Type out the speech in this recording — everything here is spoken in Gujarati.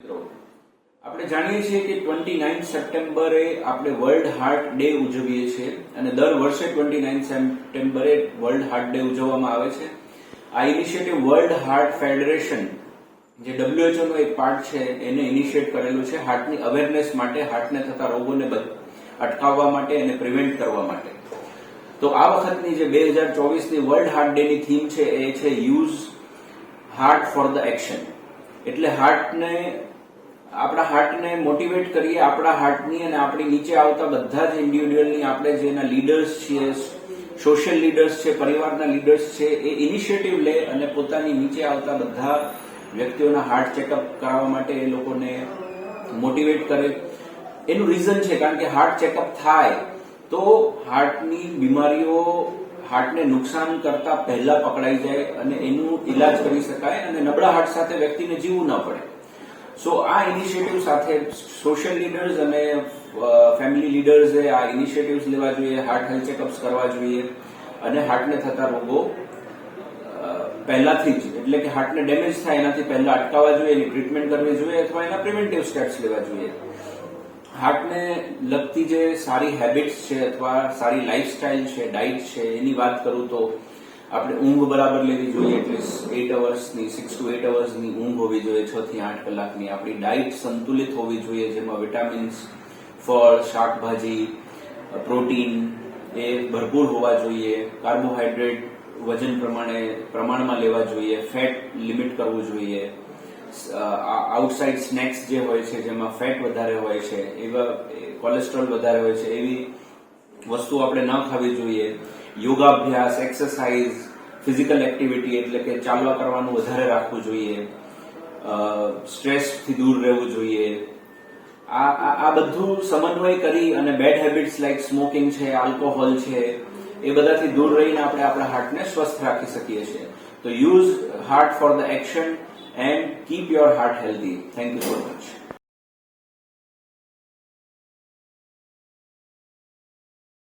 આપણે જાણીએ છીએ કે 29 સપ્ટેમ્બરે આપણે વર્લ્ડ હાર્ટ ડે ઉજવીએ છીએ અને દર વર્ષે 29 સપ્ટેમ્બરે વર્લ્ડ હાર્ટ ડે ઉજવવામાં આવે છે. આ ઇનિશિયેટિવ વર્લ્ડ હાર્ટ ફેડરેશન જે WHO નો એક પાર્ટ છે એને ઇનિશિયેટ કરેલું છે હાર્ટની અવેરનેસ માટે, હાર્ટને થતા રોગોને અટકાવવા માટે અને પ્રિવેન્ટ કરવા માટે. તો આ વખતની જે 2024ની વર્લ્ડ હાર્ટ ડે ની થીમ છે એ છે use heart for the action. એટલે આપણા હાર્ટને મોટિવેટ કરીએ, આપણા હાર્ટની અને આપણી નીચે આવતા બધા જ ઇન્ડિવિડ્યુઅલની, આપણે જેના લીડર્સ છીએ, સોશિયલ લીડર્સ છે, પરિવારના લીડર્સ છે, એ ઇનિશિયેટિવ લે અને પોતાની નીચે આવતા બધા વ્યક્તિઓના હાર્ટ ચેકઅપ કરાવવા માટે એ લોકોને મોટિવેટ કરે. એનું રીઝન છે કારણ કે હાર્ટ ચેકઅપ થાય તો હાર્ટની બીમારીઓ હાર્ટને નુકસાન કરતા પહેલા પકડાઈ જાય અને એનું ઈલાજ કરી શકાય અને નબળા હાર્ટ સાથે વ્યક્તિને જીવવું ન પડે. સો આ ઇનિશિયેટિવ સાથે સોશિયલ લીડર્સ અને ફેમિલી લીડર્સે આ ઇનિશિયેટિવ્સ લેવા જોઈએ, હાર્ટ હેલ્થ ચેકઅપ્સ કરવા જોઈએ અને હાર્ટને થતા રોગો પહેલાથી જ, એટલે કે હાર્ટને ડેમેજ થાય એનાથી પહેલા અટકાવવા જોઈએ, એની ટ્રીટમેન્ટ કરવી જોઈએ અથવા એના પ્રિવેન્ટિવ સ્ટેપ્સ લેવા જોઈએ. હાર્ટને લગતી જે સારી હેબિટ્સ છે અથવા સારી લાઇફસ્ટાઇલ છે, ડાઇટ છે, એની વાત કરું તો આપણે ઊંઘ બરાબર લેવી જોઈએ, એટલીસ્ટ 8 અવર્સની, 6 to 8 અવર્સની ઊંઘ હોવી જોઈએ, 6 થી 8 કલાકની. આપણી ડાઇટ સંતુલિત હોવી જોઈએ, જેમાં વિટામિન્સ, ફળ, શાકભાજી, પ્રોટીન એ ભરપૂર હોવા જોઈએ. કાર્બોહાઈડ્રેટ વજન પ્રમાણમાં લેવા જોઈએ. ફેટ લિમિટ કરવું જોઈએ. આઉટસાઇડ સ્નેક્સ જે હોય છે જેમાં ફેટ વધારે હોય છે, એવા કોલેસ્ટ્રોલ વધારે હોય છે, એવી વસ્તુ આપણે ન ખાવી જોઈએ. યોગાભ્યાસ, એક્સરસાઇઝ, ફિઝિકલ એક્ટિવિટી એટલે કે ચાલવા કરવાનું વધારે રાખવું જોઈએ. સ્ટ્રેસથી દૂર રહેવું જોઈએ. આ બધું સમન્વય કરી અને બેડ હેબિટ્સ લાઈક સ્મોકિંગ છે, આલ્કોહોલ છે, એ બધાથી દૂર રહીને આપણે આપણા હાર્ટને સ્વસ્થ રાખી શકીએ છીએ. તો use heart for the action and keep your heart healthy. Thank you so much.